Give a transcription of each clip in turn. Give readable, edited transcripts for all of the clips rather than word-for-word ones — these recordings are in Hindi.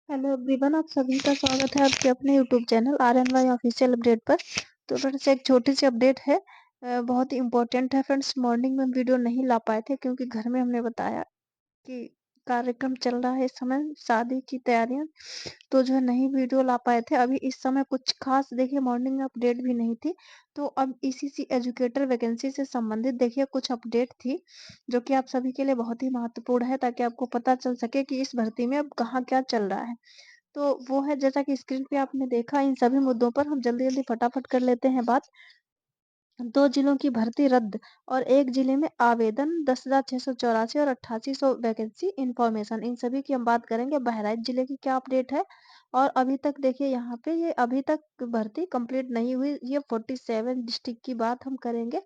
हेलो एवरीवन, आप सभी का स्वागत है आपके अपने YouTube channel RNY official update पर। तो फ्रेंड्स, एक छोटी सी अपडेट है। बहुत ही इम्पोर्टेंट है फ्रेंड्स। मॉर्निंग में हम वीडियो नहीं ला पाए थे क्योंकि घर में हमने बताया कि कार्यक्रम चल रहा है, इस समय शादी की तैयारियां, तो जो है नहीं वीडियो ला पाए थे। अभी इस समय कुछ खास देखिए मॉर्निंग में अपडेट भी नहीं थी। तो अब ECC एजुकेटर वैकेंसी से संबंधित देखिए कुछ अपडेट थी जो कि आप सभी के लिए बहुत ही महत्वपूर्ण है, ताकि आपको पता चल सके कि इस भर्ती में अब कहाँ क्या चल रहा है। तो वो है, जैसा कि स्क्रीन पे आपने देखा, इन सभी मुद्दों पर हम जल्दी जल्दी फटाफट कर लेते हैं बात। 2 जिलों की भर्ती रद्द और 1 जिले में आवेदन, 10,684 और 8800 वैकेंसी इन्फॉर्मेशन, इन सभी की हम बात करेंगे। बहराइच जिले की क्या अपडेट है, और अभी तक देखिए यहाँ पे ये अभी तक भर्ती कंप्लीट नहीं हुई, ये 47 डिस्ट्रिक्ट की बात हम करेंगे।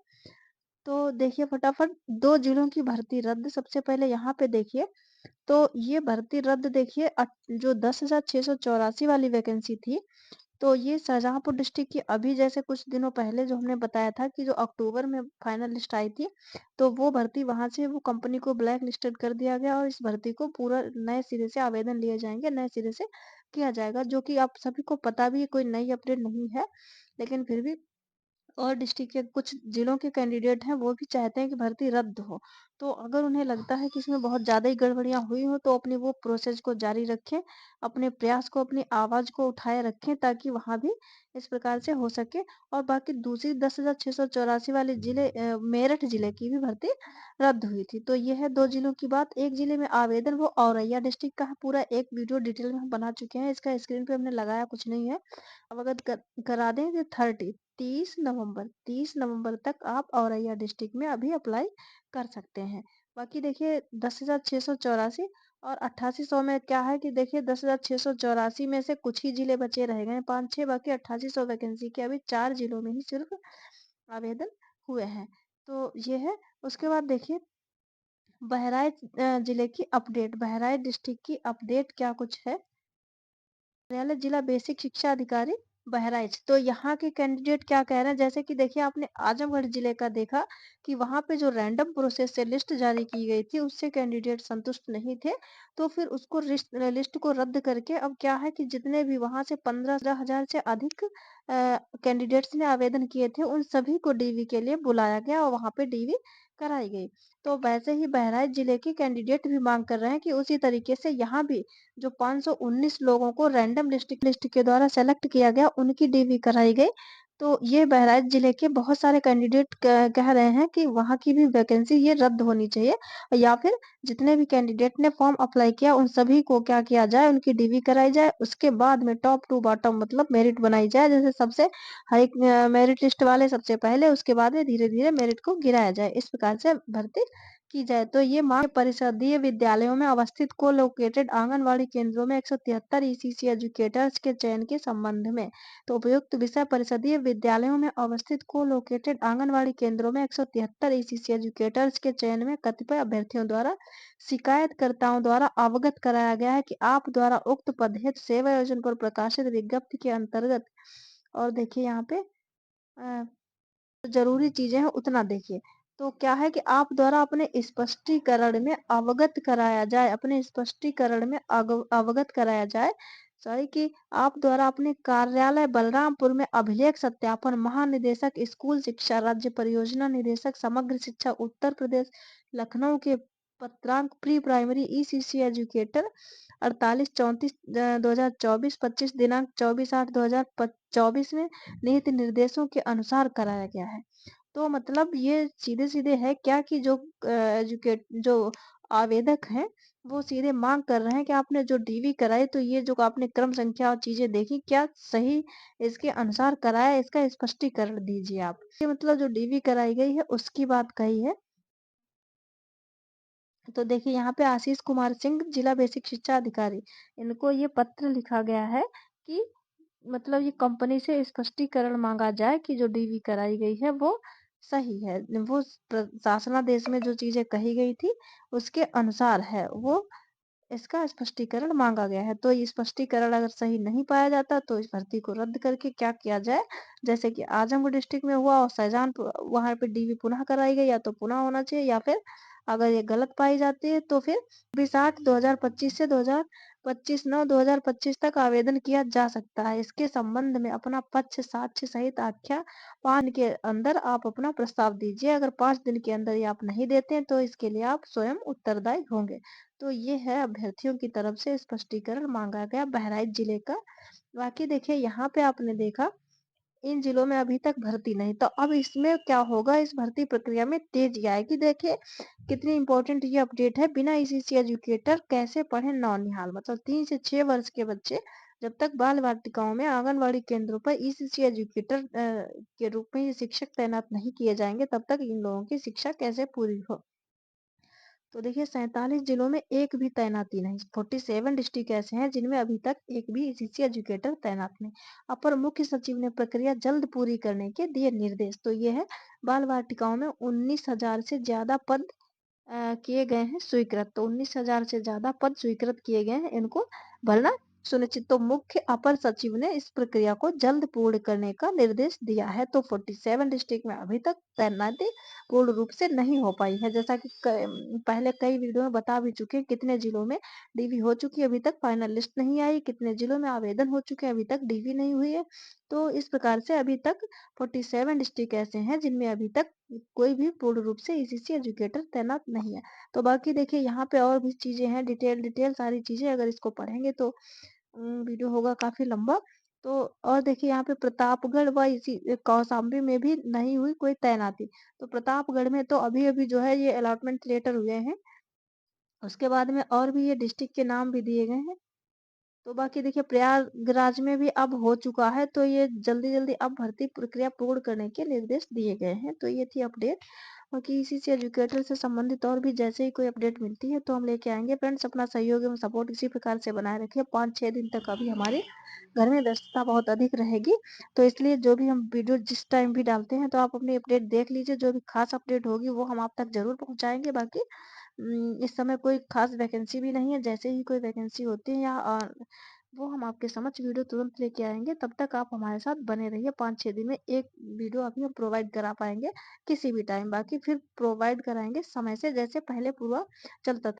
तो देखिए फटाफट 2 जिलों की भर्ती रद्द। सबसे पहले यहाँ पे देखिए, तो ये भर्ती रद्द देखिए जो 10,684 वाली वैकेंसी थी, तो ये शाहजहांपुर डिस्ट्रिक्ट की अभी जैसे कुछ दिनों पहले जो हमने बताया था कि जो अक्टूबर में फाइनल लिस्ट आई थी, तो वो भर्ती वहां से वो कंपनी को ब्लैक लिस्टेड कर दिया गया और इस भर्ती को पूरा नए सिरे से आवेदन लिए जाएंगे, नए सिरे से किया जाएगा, जो कि आप सभी को पता भी है, कोई नई अपडेट नहीं है। लेकिन फिर भी और डिस्ट्रिक्ट के कुछ जिलों के कैंडिडेट हैं, वो भी चाहते हैं कि भर्ती रद्द हो। तो अगर उन्हें लगता है कि इसमें बहुत ज़्यादा ही गड़बड़ियाँ हुई हो, तो अपनी वो प्रोसेस को जारी रखें, अपने प्रयास को, अपनी आवाज़ को उठाए रखें, ताकि वहाँ भी इस प्रकार से हो सके। और बाकी दूसरी 10,684 वाले जिले, मेरठ जिले की भी भर्ती रद्द हुई थी। तो ये है 2 जिलों की बात। एक जिले में आवेदन, वो औरैया डिस्ट्रिक्ट का है। पूरा एक वीडियो डिटेल में हम बना चुके हैं, इसका स्क्रीन पे हमने लगाया कुछ नहीं है। अवगत करा दें कि 30 नवंबर तक आप औरैया डिस्ट्रिक्ट में अभी अप्लाई कर सकते हैं। बाकी देखिए 10,684 और 8800 में क्या है कि देखिए 10,684 में से कुछ ही जिले बचे रह गए हैं, 5-6, बाकी 8800 वैकेंसी के अभी 4 जिलों में ही सिर्फ आवेदन हुए हैं। तो ये है। उसके बाद देखिए बहराइच जिले की अपडेट, बहराइच डिस्ट्रिक्ट की अपडेट क्या कुछ है। कार्यालय जिला बेसिक शिक्षा अधिकारी बहराइच, तो यहाँ के कैंडिडेट क्या कह रहे हैं, जैसे कि देखिए आपने आजमगढ़ जिले का देखा कि वहां पे जो रैंडम प्रोसेस से लिस्ट जारी की गई थी, उससे कैंडिडेट संतुष्ट नहीं थे। तो फिर उसको लिस्ट को रद्द करके अब क्या है कि जितने भी वहां से 15,000 से अधिक कैंडिडेट्स ने आवेदन किए थे, उन सभी को डीवी के लिए बुलाया गया और वहां पे डीवी कराई गई। तो वैसे ही बहराइच जिले के कैंडिडेट भी मांग कर रहे हैं कि उसी तरीके से यहाँ भी जो 519 लोगों को रैंडम लिस्ट के द्वारा सेलेक्ट किया गया, उनकी डीवी कराई गई। तो ये बहराइच जिले के बहुत सारे कैंडिडेट कह रहे हैं कि वहां की भी वैकेंसी ये रद्द होनी चाहिए, या फिर जितने भी कैंडिडेट ने फॉर्म अप्लाई किया, उन सभी को क्या किया जाए, उनकी डीवी कराई जाए। उसके बाद में टॉप टू बॉटम मतलब मेरिट बनाई जाए, जैसे सबसे हाई मेरिट लिस्ट वाले सबसे पहले, उसके बाद में धीरे धीरे मेरिट को गिराया जाए, इस प्रकार से भर्ती की जाए। तो ये मांग परिषदीय विद्यालयों में अवस्थित को लोकेटेड आंगनवाड़ी केंद्रों में 173 ECC एजुकेटर्स के चयन के संबंध में। तो उपयुक्त विषय परिषदीय विद्यालयों में अवस्थित को लोकेटेड आंगनवाड़ी केंद्रों में 173 ECC एजुकेटर्स के चयन में कतिपय अभ्यर्थियों द्वारा शिकायतकर्ताओं द्वारा अवगत कराया गया है कि आप द्वारा उक्त पद हेतु सेवा योजना पर प्रकाशित विज्ञप्ति के अंतर्गत, और देखिए यहाँ पे जरूरी चीजें हैं उतना देखिए। तो क्या है कि आप द्वारा अपने स्पष्टीकरण में अवगत कराया जाए, अपने स्पष्टीकरण में अवगत कराया जाए, सॉरी, कि आप द्वारा अपने कार्यालय बलरामपुर में अभिलेख सत्यापन महानिदेशक स्कूल शिक्षा राज्य परियोजना निदेशक समग्र शिक्षा उत्तर प्रदेश लखनऊ के पत्रांक प्री प्राइमरी ECC एजुकेटर 48-34-2024 25 दिनांक 24/8/2024 में निहित निर्देशों के अनुसार कराया गया है। तो मतलब ये सीधे सीधे है क्या कि जो एजुकेट जो आवेदक हैं, वो सीधे मांग कर रहे हैं कि आपने जो डीवी कराई, तो ये जो आपने क्रम संख्या और चीजें देखी, क्या सही इसके अनुसार कराया, इसका स्पष्टीकरण दीजिए आप। ये मतलब जो डीवी कराई गई है उसकी बात कही है। तो देखिए यहाँ पे आशीष कुमार सिंह, जिला बेसिक शिक्षा अधिकारी, इनको ये पत्र लिखा गया है कि मतलब ये कंपनी से स्पष्टीकरण मांगा जाए कि जो डीवी कराई गई है वो सही है, वो शासनादेश में जो चीजें कही गई थी उसके अनुसार है, वो इसका स्पष्टीकरण मांगा गया है। तो ये स्पष्टीकरण अगर सही नहीं पाया जाता, तो इस भर्ती को रद्द करके क्या किया जाए, जैसे कि आजमगढ़ डिस्ट्रिक्ट में हुआ और शाहजहांपुर, वहां पे डीवी पुनः कराई गई, या तो पुनः होना चाहिए, या फिर अगर ये गलत पाई जाती है तो फिर 20/8/2025 से 25/9/2025 तक आवेदन किया जा सकता है। इसके संबंध में अपना पक्ष साक्ष्य सहित आख्या 5 दिन के अंदर आप अपना प्रस्ताव दीजिए। अगर 5 दिन के अंदर ये आप नहीं देते हैं तो इसके लिए आप स्वयं उत्तरदायी होंगे। तो ये है अभ्यर्थियों की तरफ से स्पष्टीकरण मांगा गया बहराइच जिले का। बाकी देखिए यहाँ पे आपने देखा इन जिलों में अभी तक भर्ती नहीं, तो अब इसमें क्या होगा, इस भर्ती प्रक्रिया में तेजी आएगी। देखिए कितनी इंपॉर्टेंट ये अपडेट है। बिना ईसीसी एजुकेटर कैसे पढ़े नौनिहाल, मतलब 3 से 6 वर्ष के बच्चे जब तक बाल वाटिकाओं में आंगनवाड़ी केंद्रों पर ईसीसी एजुकेटर के रूप में ये शिक्षक तैनात नहीं किए जाएंगे, तब तक इन लोगों की शिक्षा कैसे पूरी हो। तो देखिए 47 जिलों में एक भी तैनाती नहीं, 47 डिस्ट्रिक्ट ऐसे हैं जिनमें अभी तक एक भी ईसीसी एजुकेटर तैनात नहीं। अपर मुख्य सचिव ने प्रक्रिया जल्द पूरी करने के दिए निर्देश। तो ये है बाल वाटिकाओं में 19,000 से ज्यादा पद किए गए हैं स्वीकृत। तो 19,000 से ज्यादा पद स्वीकृत किए गए हैं, इनको भरना सुनिश्चित। तो मुख्य अपर सचिव ने इस प्रक्रिया को जल्द पूर्ण करने का निर्देश दिया है। तो 47 डिस्ट्रिक्ट में अभी तक तैनाती पूर्ण रूप से नहीं हो पाई है, जैसा कि पहले कई वीडियो में बता भी चुके हैं। कितने जिलों में डीवी हो चुकी है, अभी तक फाइनल लिस्ट नहीं आई, कितने जिलों में आवेदन हो चुके हैं, अभी तक डीवी नहीं हुई है। तो इस प्रकार से अभी तक 47 डिस्ट्रिक्ट ऐसे हैं जिनमें अभी तक कोई भी पूर्ण रूप से ईसीसी एजुकेटर तैनात नहीं है। तो बाकी देखिए यहाँ पे और भी चीजें हैं, डिटेल डिटेल सारी चीजें, अगर इसको पढ़ेंगे तो वीडियो होगा काफी लंबा। तो और देखिए यहाँ पे प्रतापगढ़ व इसी कौशाम्बी में भी नहीं हुई कोई तैनाती। तो प्रतापगढ़ में तो अभी अभी जो है ये अलॉटमेंट लेटर हुए हैं, उसके बाद में और भी ये डिस्ट्रिक्ट के नाम भी दिए गए हैं। तो बाकी देखिए प्रयागराज में भी अब हो चुका है, तो ये जल्दी जल्दी अब भर्ती प्रक्रिया पूर्ण करने के निर्देश दिए गए हैं। तो ये थी अपडेट। बाकी इसी से एजुकेटर से संबंधित और भी जैसे ही कोई अपडेट मिलती है तो हम लेके आएंगे। फ्रेंड्स अपना सहयोग एवं सपोर्ट इसी प्रकार से बनाए रखिए। 5-6 दिन तक अभी हमारे घर में व्यस्तता बहुत अधिक रहेगी, तो इसलिए जो भी हम वीडियो जिस टाइम भी डालते हैं तो आप अपनी अपडेट देख लीजिए। जो भी खास अपडेट होगी वो हम आप तक जरूर पहुंचाएंगे। बाकी इस समय कोई खास वैकेंसी भी नहीं है, जैसे ही कोई वैकेंसी होती है या वो हम आपके समक्ष वीडियो तुरंत लेके आएंगे। तब तक आप हमारे साथ बने रहिए। 5-6 दिन में एक वीडियो अभी हम प्रोवाइड करा पाएंगे किसी भी टाइम, बाकी फिर प्रोवाइड कराएंगे समय से, जैसे पहले पूरा चलता था।